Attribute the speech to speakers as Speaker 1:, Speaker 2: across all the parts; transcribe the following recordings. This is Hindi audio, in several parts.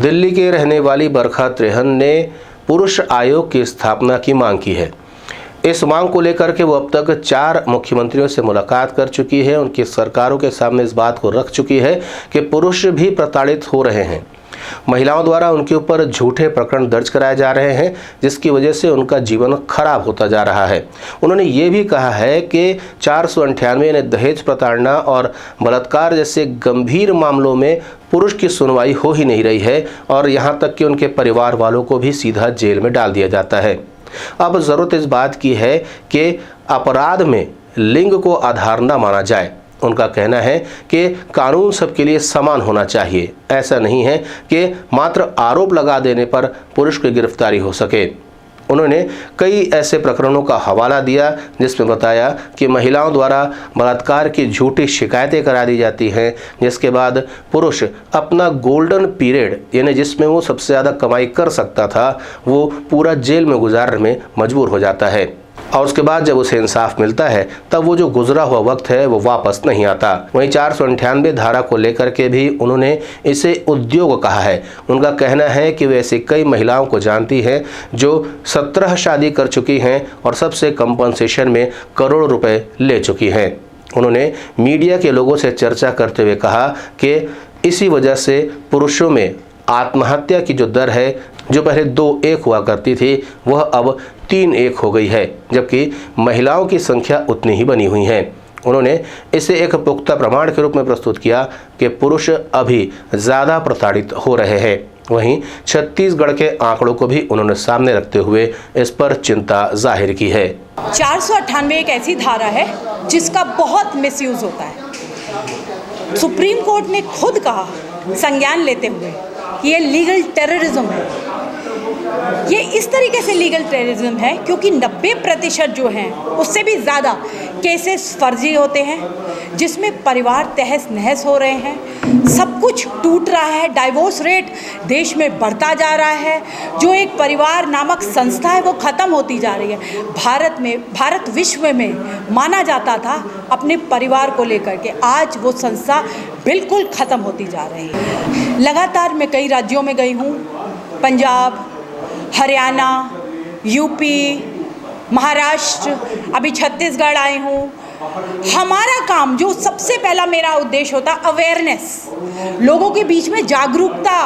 Speaker 1: दिल्ली के रहने वाली बरखा त्रेहन ने पुरुष आयोग की स्थापना की मांग की है। इस मांग को लेकर के वो अब तक 4 मुख्यमंत्रियों से मुलाकात कर चुकी है। उनकी सरकारों के सामने इस बात को रख चुकी है कि पुरुष भी प्रताड़ित हो रहे हैं। महिलाओं द्वारा उनके ऊपर झूठे प्रकरण दर्ज कराए जा रहे हैं, जिसकी वजह से उनका जीवन खराब होता जा रहा है। उन्होंने ये भी कहा है कि 498 यानी दहेज प्रताड़ना और बलात्कार जैसे गंभीर मामलों में पुरुष की सुनवाई हो ही नहीं रही है और यहाँ तक कि उनके परिवार वालों को भी सीधा जेल में डाल दिया जाता है। अब ज़रूरत इस बात की है कि अपराध में लिंग को आधार न माना जाए। उनका कहना है कि कानून सबके लिए समान होना चाहिए। ऐसा नहीं है कि मात्र आरोप लगा देने पर पुरुष की गिरफ्तारी हो सके। उन्होंने कई ऐसे प्रकरणों का हवाला दिया जिसमें बताया कि महिलाओं द्वारा बलात्कार की झूठी शिकायतें करा दी जाती हैं, जिसके बाद पुरुष अपना गोल्डन पीरियड यानी जिसमें वो सबसे ज़्यादा कमाई कर सकता था वो पूरा जेल में गुजारने में मजबूर हो जाता है और उसके बाद जब उसे इंसाफ मिलता है तब वो जो गुजरा हुआ वक्त है वो वापस नहीं आता। वहीं 498 धारा को लेकर के भी उन्होंने इसे उद्योग कहा है। उनका कहना है कि वे ऐसी कई महिलाओं को जानती हैं जो 17 शादी कर चुकी हैं और सबसे कंपनसेशन में करोड़ों रुपए ले चुकी हैं। उन्होंने मीडिया के लोगों से चर्चा करते हुए कहा कि इसी वजह से पुरुषों में आत्महत्या की जो दर है, जो पहले 2-1 हुआ करती थी, वह अब 3-1 हो गई है, जबकि महिलाओं की संख्या उतनी ही बनी हुई है। उन्होंने इसे एक पुख्ता प्रमाण के रूप में प्रस्तुत किया कि पुरुष अभी ज़्यादा प्रताड़ित हो रहे हैं। वहीं छत्तीसगढ़ के आंकड़ों को भी उन्होंने सामने रखते हुए इस पर चिंता जाहिर की है।
Speaker 2: 498 एक ऐसी धारा है जिसका बहुत मिसयूज होता है। सुप्रीम कोर्ट ने खुद कहा संज्ञान लेते हुए कि ये लीगल टेररिज्म है। ये इस तरीके से लीगल टेररिज्म है क्योंकि 90% जो हैं उससे भी ज़्यादा केसेस फर्जी होते हैं, जिसमें परिवार तहस नहस हो रहे हैं, सब कुछ टूट रहा है, डाइवोर्स रेट देश में बढ़ता जा रहा है, जो एक परिवार नामक संस्था है वो ख़त्म होती जा रही है। भारत विश्व में माना जाता था अपने परिवार को लेकर के, आज वो संस्था बिल्कुल ख़त्म होती जा रही है। लगातार मैं कई राज्यों में गई हूँ, पंजाब, हरियाणा, यूपी, महाराष्ट्र, अभी छत्तीसगढ़ आई हूँ। हमारा काम जो सबसे पहला मेरा उद्देश्य होता अवेयरनेस, लोगों के बीच में जागरूकता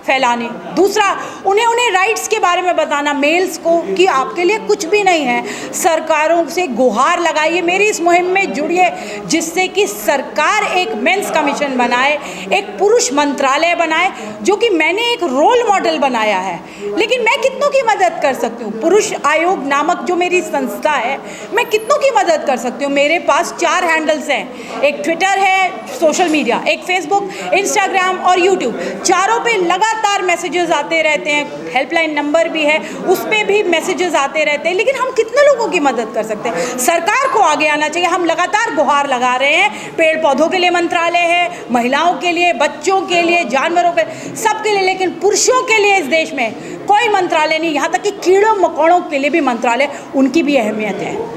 Speaker 2: फैलाने। दूसरा उन्हें राइट्स के बारे में बताना मेल्स को कि आपके लिए कुछ भी नहीं है। सरकारों से गुहार लगाइए, मेरी इस मुहिम में जुड़िए, जिससे कि सरकार एक मेंस कमीशन बनाए, एक पुरुष मंत्रालय बनाए, जो कि मैंने एक रोल मॉडल बनाया है। लेकिन मैं कितनों की मदद कर सकती हूँ? पुरुष आयोग नामक जो मेरी संस्था है, मैं कितनों की मदद कर सकती हूँ? मेरे पास 4 हैंडल्स हैं, एक ट्विटर है सोशल मीडिया, एक फेसबुक, इंस्टाग्राम और यूट्यूब। चारों पे लगातार मैसेजेस आते रहते हैं, हेल्पलाइन नंबर भी है, उस पर भी मैसेजेस आते रहते हैं। लेकिन हम कितने लोगों की मदद कर सकते हैं? सरकार को आगे आना चाहिए। हम लगातार गुहार लगा रहे हैं, पेड़ पौधों के लिए मंत्रालय है, महिलाओं के लिए, बच्चों के लिए, जानवरों के, सबके लिए, लेकिन पुरुषों के लिए इस देश में कोई मंत्रालय नहीं। यहाँ तक कि कीड़ों मकोड़ों के लिए भी मंत्रालय, उनकी भी अहमियत है।